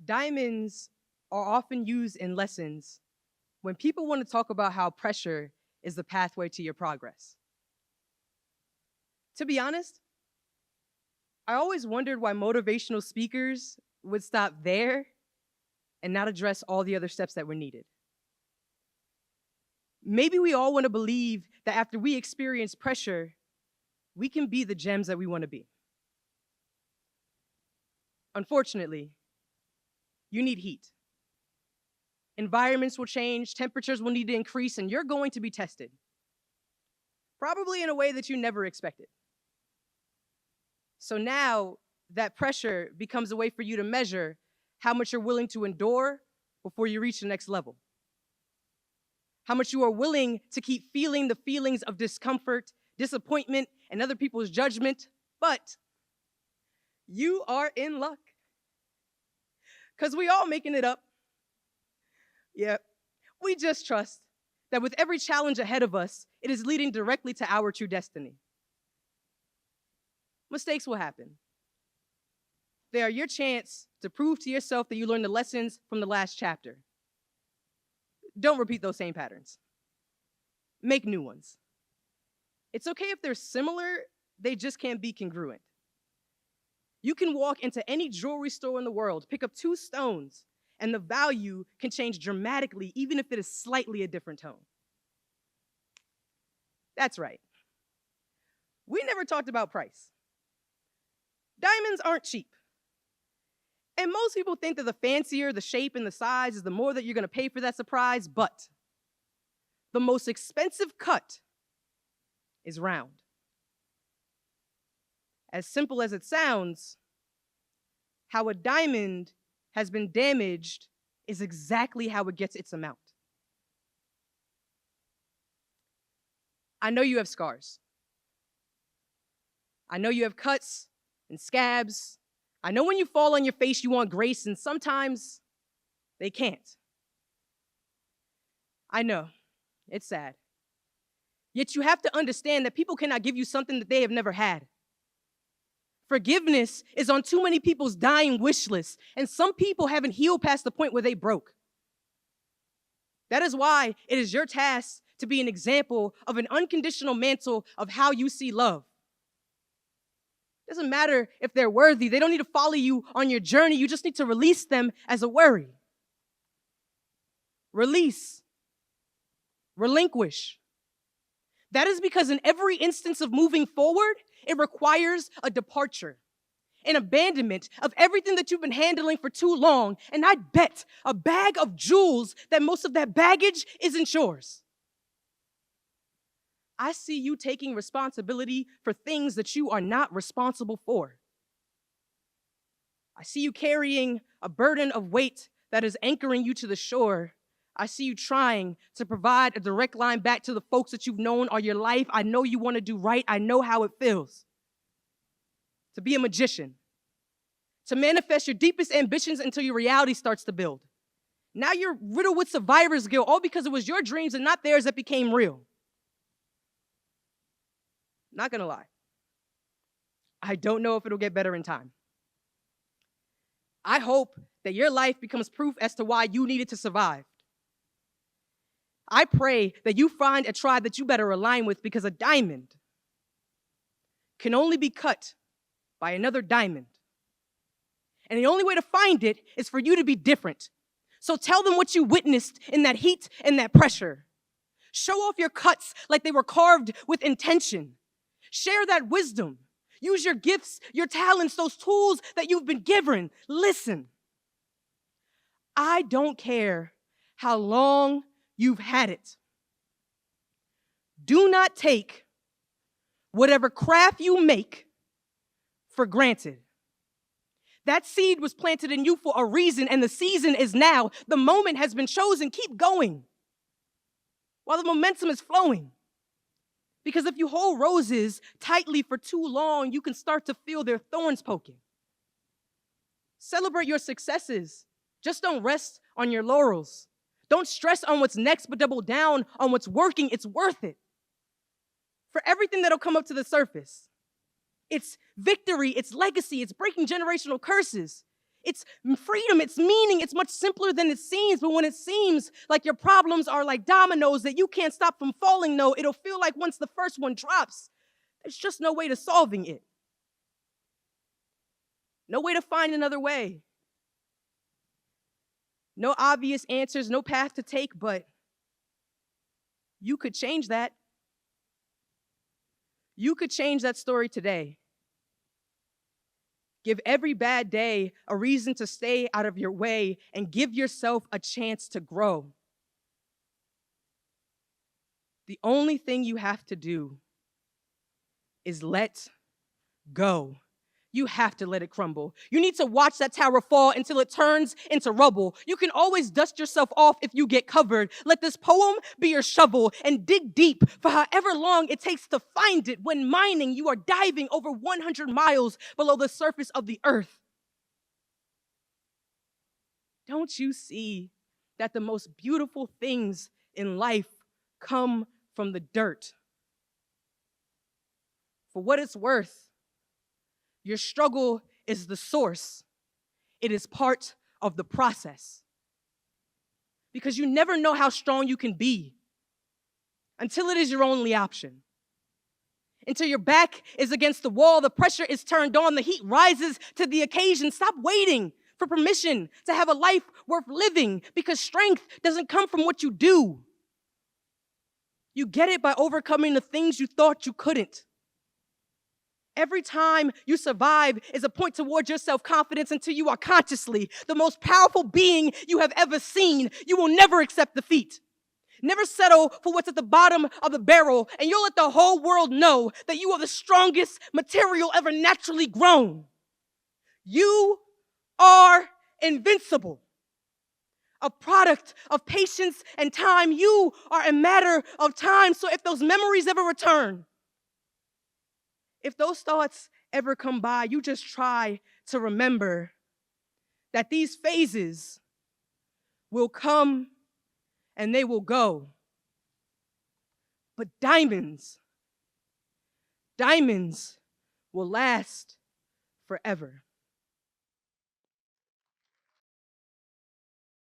Diamonds are often used in lessons when people want to talk about how pressure is the pathway to your progress. To be honest, I always wondered why motivational speakers would stop there and not address all the other steps that were needed. Maybe we all want to believe that after we experience pressure, we can be the gems that we want to be. Unfortunately, you need heat. Environments will change, temperatures will need to increase, and you're going to be tested. Probably in a way that you never expected. So now that pressure becomes a way for you to measure how much you're willing to endure before you reach the next level. How much you are willing to keep feeling the feelings of discomfort, disappointment, and other people's judgment, but you are in luck. Because we all making it up. Yeah, we just trust that with every challenge ahead of us, it is leading directly to our true destiny. Mistakes will happen. They are your chance to prove to yourself that you learned the lessons from the last chapter. Don't repeat those same patterns. Make new ones. It's okay if they're similar, they just can't be congruent. You can walk into any jewelry store in the world, pick up 2 stones, and the value can change dramatically, even if it is slightly a different tone. That's right. We never talked about price. Diamonds aren't cheap. And most people think that the fancier the shape and the size is the more that you're going to pay for that surprise, but the most expensive cut is round. As simple as it sounds, how a diamond has been damaged is exactly how it gets its amount. I know you have scars. I know you have cuts and scabs. I know when you fall on your face, you want grace, and sometimes they can't. I know, it's sad. Yet you have to understand that people cannot give you something that they have never had. Forgiveness is on too many people's dying wish list, and some people haven't healed past the point where they broke. That is why it is your task to be an example of an unconditional mantle of how you see love. Doesn't matter if they're worthy. They don't need to follow you on your journey. You just need to release them as a worry. Release. Relinquish. That is because in every instance of moving forward, it requires a departure, an abandonment of everything that you've been handling for too long. And I bet a bag of jewels that most of that baggage isn't yours. I see you taking responsibility for things that you are not responsible for. I see you carrying a burden of weight that is anchoring you to the shore. I see you trying to provide a direct line back to the folks that you've known all your life. I know you want to do right. I know how it feels to be a magician, to manifest your deepest ambitions until your reality starts to build. Now you're riddled with survivor's guilt, all because it was your dreams and not theirs that became real. Not gonna lie. I don't know if it'll get better in time. I hope that your life becomes proof as to why you needed to survive. I pray that you find a tribe that you better align with, because a diamond can only be cut by another diamond. And the only way to find it is for you to be different. So tell them what you witnessed in that heat and that pressure. Show off your cuts like they were carved with intention. Share that wisdom. Use your gifts, your talents, those tools that you've been given. Listen, I don't care how long you've had it. Do not take whatever craft you make for granted. That seed was planted in you for a reason, and the season is now. The moment has been chosen. Keep going while the momentum is flowing. Because if you hold roses tightly for too long, you can start to feel their thorns poking. Celebrate your successes. Just don't rest on your laurels. Don't stress on what's next, but double down on what's working. It's worth it. For everything that'll come up to the surface. It's victory, it's legacy, it's breaking generational curses. It's freedom, it's meaning, it's much simpler than it seems. But when it seems like your problems are like dominoes that you can't stop from falling, no, it'll feel like once the first one drops, there's just no way to solving it. No way to find another way. No obvious answers, no path to take, but you could change that. You could change that story today. Give every bad day a reason to stay out of your way and give yourself a chance to grow. The only thing you have to do is let go. You have to let it crumble. You need to watch that tower fall until it turns into rubble. You can always dust yourself off if you get covered. Let this poem be your shovel and dig deep for however long it takes to find it. When mining, you are diving over 100 miles below the surface of the earth. Don't you see that the most beautiful things in life come from the dirt? For what it's worth, your struggle is the source. It is part of the process. Because you never know how strong you can be until it is your only option. Until your back is against the wall, the pressure is turned on, the heat rises to the occasion. Stop waiting for permission to have a life worth living, because strength doesn't come from what you do. You get it by overcoming the things you thought you couldn't. Every time you survive is a point towards your self-confidence until you are consciously the most powerful being you have ever seen. You will never accept defeat. Never settle for what's at the bottom of the barrel, and you'll let the whole world know that you are the strongest material ever naturally grown. You are invincible. A product of patience and time. You are a matter of time. So if those memories ever return, if those thoughts ever come by, you just try to remember that these phases will come and they will go. But diamonds will last forever.